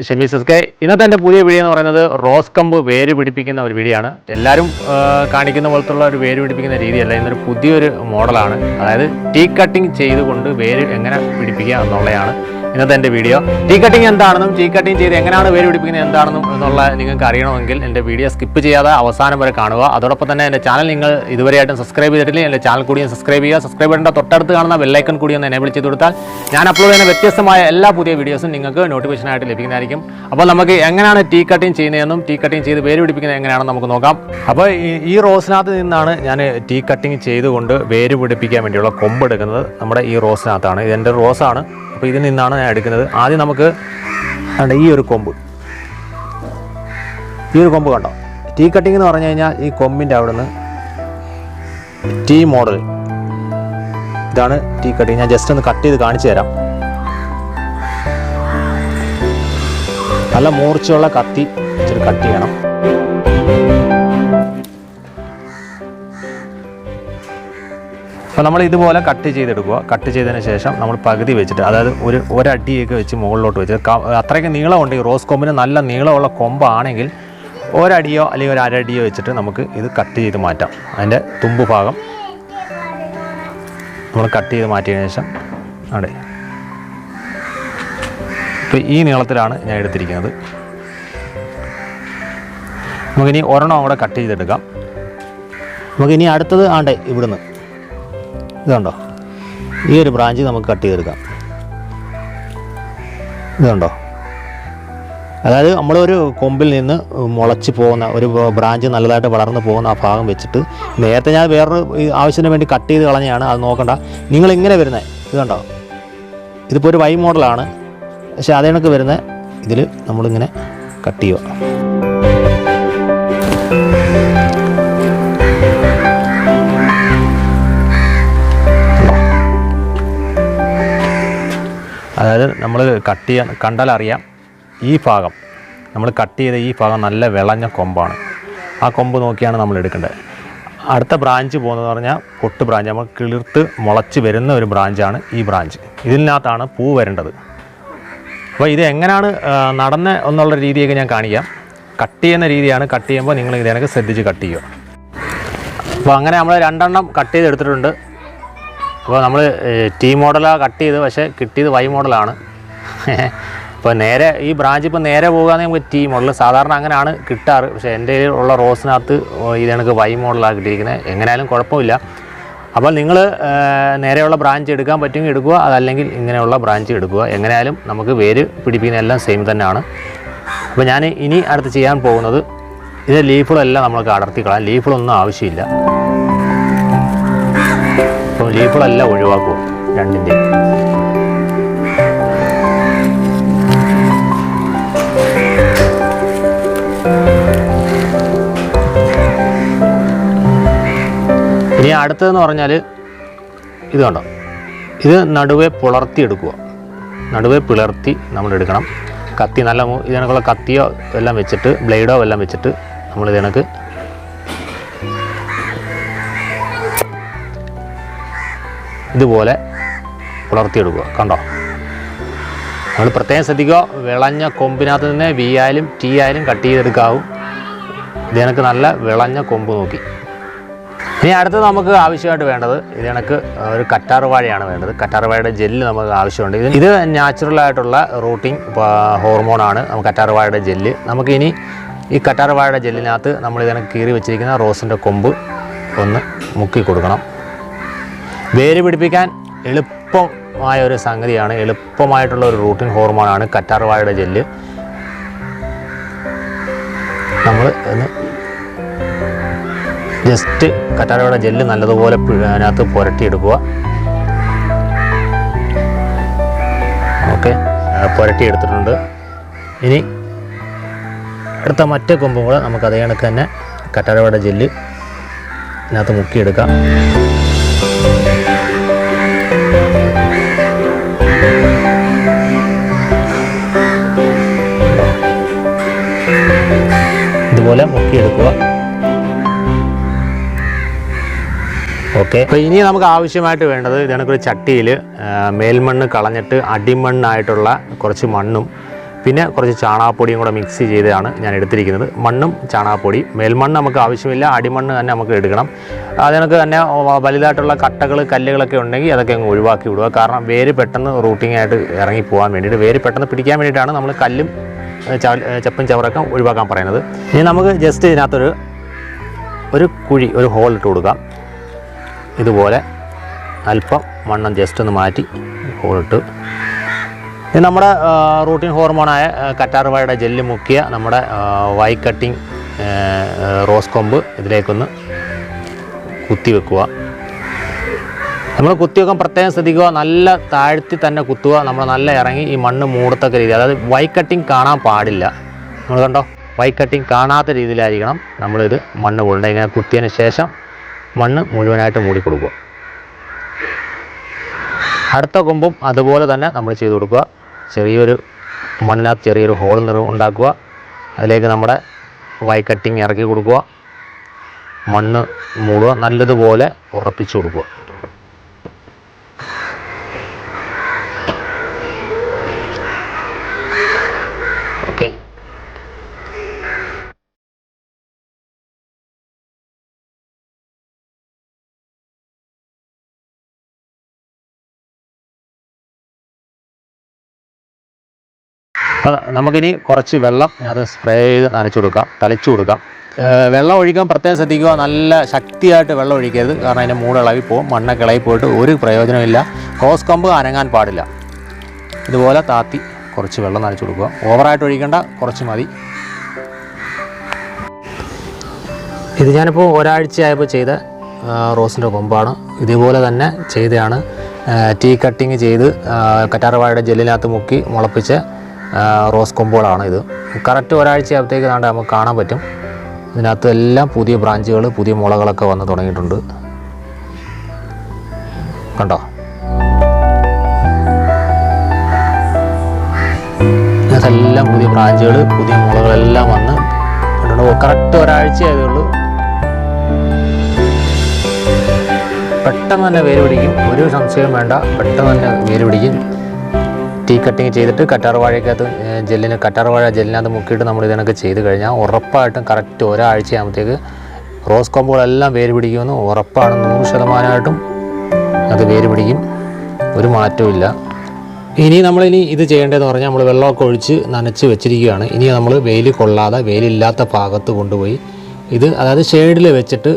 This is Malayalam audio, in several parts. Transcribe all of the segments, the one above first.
ഷെമീസസ്കെ ഇന്നത്തെ എൻ്റെ പുതിയ വീഡിയോ എന്ന് പറയുന്നത് റോസ് കമ്പ് വേര് പിടിപ്പിക്കുന്ന ഒരു വീഡിയോ ആണ്. എല്ലാവരും കാണിക്കുന്ന പോലത്തുള്ള ഒരു വേര് പിടിപ്പിക്കുന്ന രീതിയല്ല, ഇന്നൊരു പുതിയൊരു മോഡലാണ്. അതായത് ടീ കട്ടിങ് ചെയ്തുകൊണ്ട് വേര് എങ്ങനെ പിടിപ്പിക്കുക എന്നുള്ളതാണ് ഇന്നത്തെ എൻ്റെ വീഡിയോ. ടീ കട്ടിങ് എന്താണെന്നും ടീ കട്ടിങ് ചെയ്ത് എങ്ങനെയാണ് വേര് പിടിപ്പിക്കുന്നത് എന്താണെന്നും എന്നുള്ള നിങ്ങൾക്ക് അറിയണമെങ്കിൽ എൻ്റെ വീഡിയോ സ്കിപ്പ് ചെയ്യാതെ അവസാനം വരെ കാണുക. അതോടൊപ്പം തന്നെ എൻ്റെ ചാനൽ നിങ്ങൾ ഇതുവരെയായിട്ടും സബ്സ്ക്രൈബ് ചെയ്തിട്ടില്ല, എൻ്റെ ചാനൽ കൂടിയും സബ്സ്ക്രൈബ് ചെയ്യുക. സബ്സ്ക്രൈബ് ചെയ്യേണ്ട തൊട്ടടുത്ത് കാണുന്ന ബെല്ലൈക്കൺ കൂടി ഒന്ന് എനേബിൾ ചെയ്ത് കൊടുത്താൽ ഞാൻ അപ്ലോഡ് ചെയ്യുന്ന വ്യത്യസ്തമായ എല്ലാ പുതിയ വീഡിയോസും നിങ്ങൾക്ക് നോട്ടിഫിക്കേഷനായിട്ട് ലഭിക്കുന്നതായിരിക്കും. അപ്പോൾ നമുക്ക് എങ്ങനെയാണ് ടീ കട്ടിങ് ചെയ്യുന്നതെന്നും ടീ കട്ടിങ് ചെയ്ത് വേര് പിടിപ്പിക്കുന്നത് എങ്ങനെയാണെന്ന് നമുക്ക് നോക്കാം. അപ്പോൾ ഈ റോസിനകത്ത് നിന്നാണ് ഞാൻ ടീ കട്ടിങ് ചെയ്തുകൊണ്ട് വേര് പിടിപ്പിക്കാൻ വേണ്ടിയുള്ള കൊമ്പ് എടുക്കുന്നത്. നമ്മുടെ ഈ റോസിനകത്താണ്, ഇതെൻ്റെ റോസാണ്. അപ്പോൾ ഇതിൽ നിന്നാണ് ഞാൻ എടുക്കുന്നത്. ആദ്യം നമുക്ക് ഈ ഒരു കൊമ്പ് കണ്ടോ, ടീ കട്ടിങ് എന്ന് പറഞ്ഞു കഴിഞ്ഞാൽ ഈ കൊമ്പിൻ്റെ അവിടെ നിന്ന് ടീ മോഡൽ ഇതാണ് ടീ കട്ടിങ്. ഞാൻ ജസ്റ്റ് ഒന്ന് കട്ട് ചെയ്ത് കാണിച്ചു തരാം. നല്ല മൂർച്ചയുള്ള കത്തി ഇച്ചിരി കട്ട് ചെയ്യണം. അപ്പോൾ നമ്മൾ ഇതുപോലെ കട്ട് ചെയ്തെടുക്കുക. കട്ട് ചെയ്തതിന് ശേഷം നമ്മൾ പകുതി വെച്ചിട്ട്, അതായത് ഒരടിയൊക്കെ വെച്ച് മുകളിലോട്ട് വെച്ചിട്ട്, അത്രയ്ക്ക് നീളമുണ്ട് ഈ റോസ് കൊമ്പിന്, നല്ല നീളമുള്ള കൊമ്പാണെങ്കിൽ ഒരടിയോ അല്ലെങ്കിൽ ഒരു അരടിയോ വെച്ചിട്ട് നമുക്ക് ഇത് കട്ട് ചെയ്ത് മാറ്റാം. അതിൻ്റെ തുമ്പ് ഭാഗം നമ്മൾ കട്ട് ചെയ്ത് മാറ്റിയതിന് ശേഷം അവിടെ ഇപ്പോൾ ഈ നീളത്തിലാണ് ഞാൻ എടുത്തിരിക്കുന്നത്. നമുക്കിനി ഒരെണ്ണം കൂടെ കട്ട് ചെയ്തെടുക്കാം. നമുക്കിനി അടുത്തത് ഇവിടുന്ന് ഇതുണ്ടോ, ഈ ഒരു ബ്രാഞ്ച് നമുക്ക് കട്ട് ചെയ്തെടുക്കാം. ഇതുണ്ടോ, അതായത് നമ്മളൊരു കൊമ്പിൽ നിന്ന് മുളച്ച് പോകുന്ന ഒരു ബ്രാഞ്ച് നല്ലതായിട്ട് വളർന്നു പോകുന്ന ആ ഭാഗം വെച്ചിട്ട്, നേരത്തെ ഞാൻ വേറൊരു ആവശ്യത്തിന് വേണ്ടി കട്ട് ചെയ്ത് കളഞ്ഞാണ്, അത് നോക്കണ്ട. നിങ്ങളിങ്ങനെ വരുന്നത് ഇത് കണ്ടോ, ഇതിപ്പോൾ ഒരു വൈ മോഡലാണ്, പക്ഷേ അതേ കണക്ക് വരുന്ന ഇതിൽ നമ്മളിങ്ങനെ കട്ട് ചെയ്യുക. അതായത് നമ്മൾ കട്ട് ചെയ്യാൻ കണ്ടാലറിയാം, ഈ ഭാഗം നമ്മൾ കട്ട് ചെയ്ത ഈ ഭാഗം നല്ല വിളഞ്ഞ കൊമ്പാണ്. ആ കൊമ്പ് നോക്കിയാണ് നമ്മൾ എടുക്കേണ്ടത്. അടുത്ത ബ്രാഞ്ച് പോകുന്നതെന്ന് പറഞ്ഞാൽ പൊട്ട് ബ്രാഞ്ച്, നമ്മൾ കിളിർത്ത് മുളച്ച് വരുന്ന ഒരു ബ്രാഞ്ചാണ് ഈ ബ്രാഞ്ച്. ഇതിനകത്താണ് പൂ വരേണ്ടത്. അപ്പോൾ ഇത് എങ്ങനെയാണ് നടന്ന എന്നുള്ള രീതിയൊക്കെ ഞാൻ കാണിക്കാം. കട്ട് ചെയ്യുന്ന രീതിയാണ്. കട്ട് ചെയ്യുമ്പോൾ നിങ്ങൾ ഇതിനൊക്കെ ശ്രദ്ധിച്ച് കട്ട് ചെയ്യുക. അപ്പോൾ അങ്ങനെ നമ്മൾ 2 എണ്ണം കട്ട് ചെയ്തെടുത്തിട്ടുണ്ട്. അപ്പോൾ നമ്മൾ ടീ മോഡലാണ് കട്ട് ചെയ്ത്, പക്ഷേ കിട്ടിയത് വൈ മോഡലാണ്. ഇപ്പോൾ നേരെ ഈ ബ്രാഞ്ച് ഇപ്പോൾ നേരെ പോകുകയാണെങ്കിൽ നമുക്ക് ടീ മോഡൽ സാധാരണ അങ്ങനെയാണ് കിട്ടാറ്. പക്ഷേ എൻ്റെ ഉള്ള റോസിനകത്ത് ഇതെനിക്ക് വൈ മോഡലാണ് കിട്ടിയിരിക്കുന്നത്. എങ്ങനെയായാലും കുഴപ്പമില്ല. അപ്പോൾ നിങ്ങൾ നേരെയുള്ള ബ്രാഞ്ച് എടുക്കാൻ പറ്റുമെങ്കിൽ എടുക്കുക, അതല്ലെങ്കിൽ ഇങ്ങനെയുള്ള ബ്രാഞ്ച് എടുക്കുക. എങ്ങനെയായാലും നമുക്ക് വേര് പിടിപ്പിക്കുന്ന എല്ലാം സെയിം തന്നെയാണ്. അപ്പോൾ ഞാൻ ഇനി അടുത്ത് ചെയ്യാൻ പോകുന്നത്, ഇത് ലീഫുകളെല്ലാം നമ്മൾക്ക് അടർത്തി കളയാം. ലീഫുകളൊന്നും ആവശ്യമില്ല. അപ്പോൾ ലീഫുകളെല്ലാം ഒഴിവാക്കുക രണ്ടിൻ്റെയും. ഇനി അടുത്തതെന്ന് പറഞ്ഞാൽ ഇത് കണ്ടോ, ഇത് നടുവേ പുലർത്തിയെടുക്കുക. നടുവേ പിളർത്തി നമ്മൾ എടുക്കണം. കത്തി നല്ല ഇതിനൊക്കെയുള്ള കത്തിയോ എല്ലാം വെച്ചിട്ട്, ബ്ലേഡോ എല്ലാം വെച്ചിട്ട് നമ്മൾ ഇതിനക്ക് ഇതുപോലെ പുലർത്തിയെടുക്കുക. കണ്ടോ, നമ്മൾ പ്രത്യേകം ശ്രദ്ധിക്കുക, വിളഞ്ഞ കൊമ്പിനകത്ത് നിന്ന് വി ആയാലും ടി ആയാലും കട്ട് ചെയ്തെടുക്കാവും. ഇതിനക്ക് നല്ല വിളഞ്ഞ കൊമ്പ് നോക്കി. ഇനി അടുത്തത് നമുക്ക് ആവശ്യമായിട്ട് വേണ്ടത് ഇതിനക്ക് ഒരു കറ്റാർവാഴയാണ് വേണ്ടത്. കറ്റാർവാഴയുടെ ജെല്ല് നമുക്ക് ആവശ്യമുണ്ട്. ഇത് നാച്ചുറലായിട്ടുള്ള റൂട്ടിങ് ഹോർമോണാണ് നമുക്ക് കറ്റാർവാഴയുടെ ജെല്ല്. നമുക്കിനി ഈ കറ്റാർവാഴയുടെ ജെല്ലിനകത്ത് നമ്മൾ ഇതിനക്ക് കീറി വെച്ചിരിക്കുന്ന റോസിൻ്റെ കൊമ്പ് ഒന്ന് മുക്കി കൊടുക്കണം. വേര് പിടിപ്പിക്കാൻ എളുപ്പമായ ഒരു സംഗതിയാണ്, എളുപ്പമായിട്ടുള്ള ഒരു റൂട്ടിങ് ഹോർമോണാണ് കറ്റാർവാഴയുടെ ജെല്ല്. നമ്മൾ ഒന്ന് ജസ്റ്റ് കറ്റാർവാഴയുടെ ജെല്ല് നല്ലതുപോലെ അതിനകത്ത് പുരട്ടിയെടുക്കുക. ഓക്കെ, പുരട്ടിയെടുത്തിട്ടുണ്ട്. ഇനി അടുത്ത മറ്റേ കൊമ്പും കൂടെ നമുക്ക് അതേ കണക്ക് തന്നെ കറ്റാർവാഴയുടെ ജെല്ല് ഇതിനകത്ത് മുക്കിയെടുക്കാം. ഇതുപോലെ മുക്കിയെടുക്കുക. ഓക്കെ, അപ്പോൾ ഇനി നമുക്ക് ആവശ്യമായിട്ട് വേണ്ടത് ഇതിനൊരു ചട്ടിയിൽ മേൽമണ്ണ് കളഞ്ഞിട്ട് അടിമണ്ണായിട്ടുള്ള കുറച്ച് മണ്ണും പിന്നെ കുറച്ച് ചാണകപ്പൊടിയും കൂടെ മിക്സ് ചെയ്താണ് ഞാൻ എടുത്തിരിക്കുന്നത്. മണ്ണും ചാണകപ്പൊടിയും. മേൽമണ്ണ് നമുക്ക് ആവശ്യമില്ല, അടിമണ്ണ് തന്നെ നമുക്ക് എടുക്കണം. അതിനൊക്കെ തന്നെ വലുതായിട്ടുള്ള കട്ടകൾ കല്ലുകളൊക്കെ ഉണ്ടെങ്കിൽ അതൊക്കെ അങ്ങ് ഒഴിവാക്കി വിടുക. കാരണം വേര് പെട്ടെന്ന് റൂട്ടിങ്ങായിട്ട് ഇറങ്ങി പോകാൻ വേണ്ടിയിട്ട്, വേര് പെട്ടെന്ന് പിടിക്കാൻ വേണ്ടിയിട്ടാണ് നമ്മൾ കല്ലും ചപ്പും ചവറൊക്കെ ഒഴിവാക്കാൻ പറയുന്നത്. ഇനി നമുക്ക് ജസ്റ്റ് ഇതിനകത്തൊരു കുഴി, ഒരു ഹോൾ ഇട്ട് കൊടുക്കാം. ഇതുപോലെ അല്പം മണ്ണം ജസ്റ്റ് ഒന്ന് മാറ്റി ഹോളിട്ട്, ഇത് നമ്മുടെ റൂട്ടിൻ ഹോർമോണായ കറ്റാർവാഴയുടെ ജെല്ല് മുക്കിയ നമ്മുടെ വൈ കട്ടിങ് റോസ് കൊമ്പ് ഇതിലേക്കൊന്ന് കുത്തി വെക്കുക. നമ്മൾ കുത്തി വെക്കാൻ പ്രത്യേകം ശ്രദ്ധിക്കുക, നല്ല താഴ്ത്തി തന്നെ കുത്തുക. നമ്മൾ നല്ല ഇറങ്ങി ഈ മണ്ണ് മൂടത്തക്ക രീതി, അതായത് വൈ കട്ടിങ് കാണാൻ പാടില്ല. നമ്മൾ കണ്ടോ, വൈ കട്ടിങ് കാണാത്ത രീതിയിലായിരിക്കണം നമ്മളിത് മണ്ണ് കൊള്ളുന്നത്. ഇങ്ങനെ കുത്തിയതിന് ശേഷം മണ്ണ് മുഴുവനായിട്ട് മൂടിക്കൊടുക്കുക. അടുത്ത കൊമ്പും അതുപോലെ തന്നെ നമ്മൾ ചെയ്ത് കൊടുക്കുക. ചെറിയൊരു മണ്ണിനകത്ത് ചെറിയൊരു ഹോൾ ഉണ്ടാക്കുക. അതിലേക്ക് നമ്മുടെ വൈ കട്ടിങ് ഇറക്കി കൊടുക്കുക. മണ്ണ് മൂടുക, നല്ലതുപോലെ ഉറപ്പിച്ചു കൊടുക്കുക. ഓക്കെ. നമുക്കിനി കുറച്ച് വെള്ളം അത് സ്പ്രേ ചെയ്ത് നനച്ചു കൊടുക്കാം, തളിച്ചു കൊടുക്കാം. വെള്ളം ഒഴിക്കാൻ പ്രത്യേകം ശ്രദ്ധിക്കുക. നല്ല ശക്തിയായിട്ട് വെള്ളം ഒഴിക്കരുത്, കാരണം അതിൻ്റെ മൂടിളകി പോകും. മണ്ണൊക്കെ ഇളകി പോയിട്ട് ഒരു പ്രയോജനമില്ല. റോസ് കൊമ്പ് അനങ്ങാൻ പാടില്ല. ഇതുപോലെ താത്തി കുറച്ച് വെള്ളം നനച്ചു കൊടുക്കുക. ഓവറായിട്ട് ഒഴിക്കേണ്ട, കുറച്ച് മതി. ഇത് ഞാനിപ്പോൾ ഒരാഴ്ചയായപ്പോൾ ചെയ്ത റോസിൻ്റെ കൊമ്പാണ്. ഇതുപോലെ തന്നെ ചെയ്തതാണ്. ടീ കട്ടിങ് ചെയ്ത് കറ്റാർവാഴയുടെ ജെല്ലിനകത്ത് മുക്കി മുളപ്പിച്ച റോസ് കൊമ്പുകളാണ് ഇത്. കറക്റ്റ് ഒരാഴ്ചയാകുമ്പോഴത്തേക്ക് നമുക്ക് കാണാൻ പറ്റും. ഇതിനകത്ത് എല്ലാം പുതിയ ബ്രാഞ്ചുകൾ, പുതിയ മുളകളൊക്കെ വന്ന് തുടങ്ങിയിട്ടുണ്ട്. കണ്ടോ, ഇതെല്ലാം പുതിയ ബ്രാഞ്ചുകൾ, പുതിയ മുളകളെല്ലാം വന്ന് കറക്റ്റ് ഒരാഴ്ചയായതേ ഉള്ളൂ. പെട്ടെന്ന് തന്നെ വേര് പിടിക്കും, ഒരു സംശയവും വേണ്ട. പെട്ടെന്ന് തന്നെ വേര് പിടിക്കും. ടീ കട്ടിങ് ചെയ്തിട്ട് കറ്റാർവാഴ ജെല്ലിനകത്ത് മുക്കിയിട്ട് നമ്മൾ ഇതിനൊക്കെ ചെയ്ത് കഴിഞ്ഞാൽ ഉറപ്പായിട്ടും കറക്റ്റ് ഒരാഴ്ചയാകുമ്പോഴത്തേക്ക് റോസ് കൊമ്പുകളെല്ലാം വേര് പിടിക്കുമെന്ന് ഉറപ്പാണ്. 100% അത് വേര് പിടിക്കും, ഒരു മാറ്റവും ഇല്ല. ഇനി നമ്മളിനി ഇത് ചെയ്യേണ്ടതെന്ന് പറഞ്ഞാൽ, നമ്മൾ വെള്ളമൊക്കെ ഒഴിച്ച് നനച്ച് വെച്ചിരിക്കുകയാണ്. ഇനി നമ്മൾ വെയിൽ കൊള്ളാതെ, വെയിലില്ലാത്ത ഭാഗത്ത് കൊണ്ടുപോയി ഇത്, അതായത് ഷെയ്ഡിൽ വെച്ചിട്ട്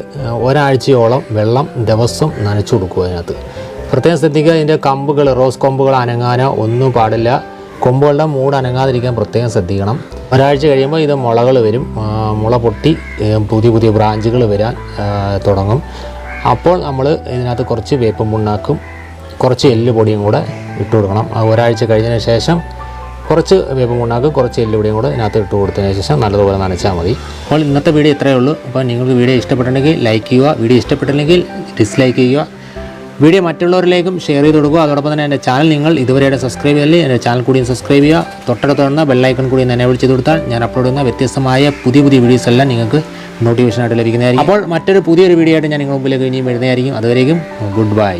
ഒരാഴ്ചയോളം വെള്ളം ദിവസം നനച്ചു കൊടുക്കുക. അതിനകത്ത് പ്രത്യേകം ശ്രദ്ധിക്കുക, ഇതിൻ്റെ കമ്പുകൾ, റോസ് കൊമ്പുകൾ അനങ്ങാനോ ഒന്നും പാടില്ല. കൊമ്പുകളുടെ മൂട് അനങ്ങാതിരിക്കാൻ പ്രത്യേകം ശ്രദ്ധിക്കണം. ഒരാഴ്ച കഴിയുമ്പോൾ ഇത് മുളകൾ വരും. മുള പൊട്ടി പുതിയ പുതിയ ബ്രാഞ്ചുകൾ വരാൻ തുടങ്ങും. അപ്പോൾ നമ്മൾ ഇതിനകത്ത് കുറച്ച് വേപ്പും പുണ്ണാക്കും കുറച്ച് എല്ലുപൊടിയും കൂടെ ഇട്ട് കൊടുക്കണം. ഒരാഴ്ച കഴിഞ്ഞതിന് ശേഷം കുറച്ച് വേപ്പും പുണ്ണാക്കും കുറച്ച് എല്ലുപൊടിയും കൂടെ ഇതിനകത്ത് ഇട്ട് കൊടുത്തതിന് ശേഷം നല്ലതുപോലെ നനച്ചാൽ മതി. അപ്പോൾ ഇന്നത്തെ വീഡിയോ ഇത്രയേ ഉള്ളൂ. അപ്പോൾ നിങ്ങൾക്ക് വീഡിയോ ഇഷ്ടപ്പെട്ടിട്ടുണ്ടെങ്കിൽ ലൈക്ക് ചെയ്യുക, വീഡിയോ ഇഷ്ടപ്പെട്ടില്ലെങ്കിൽ ഡിസ്ലൈക്ക് ചെയ്യുക. വീഡിയോ മറ്റുള്ളവരിലേക്കും ഷെയർ ചെയ്ത് കൊടുക്കുക. അതോടൊപ്പം തന്നെ എൻ്റെ ചാനൽ നിങ്ങൾ ഇതുവരെയായിട്ട് സബ്സ്ക്രൈബ് ചെയ്തില്ലേ, എൻ്റെ ചാനൽ കൂടിയും സബ്സ്ക്രൈബ് ചെയ്യുക. തൊട്ടടുത്ത് വരുന്ന ബെല്ലൈക്കൺ കൂടി എനേബിൾ ചെയ്ത് കൊടുത്താൽ ഞാൻ അപ്ലോഡ് ചെയ്യുന്ന വ്യത്യസ്തമായ പുതിയ വീഡിയോസ് എല്ലാം നിങ്ങൾക്ക് നോട്ടിഫിക്കേഷനായിട്ട് ലഭിക്കുന്നതായിരിക്കും. അപ്പോൾ മറ്റൊരു പുതിയൊരു വീഡിയോ ആയിട്ട് ഞാൻ നിങ്ങളുടെ മുമ്പിലേക്ക് ഇനിയും വരുന്നതായിരിക്കും. അതുവരേക്കും ഗുഡ് ബൈ.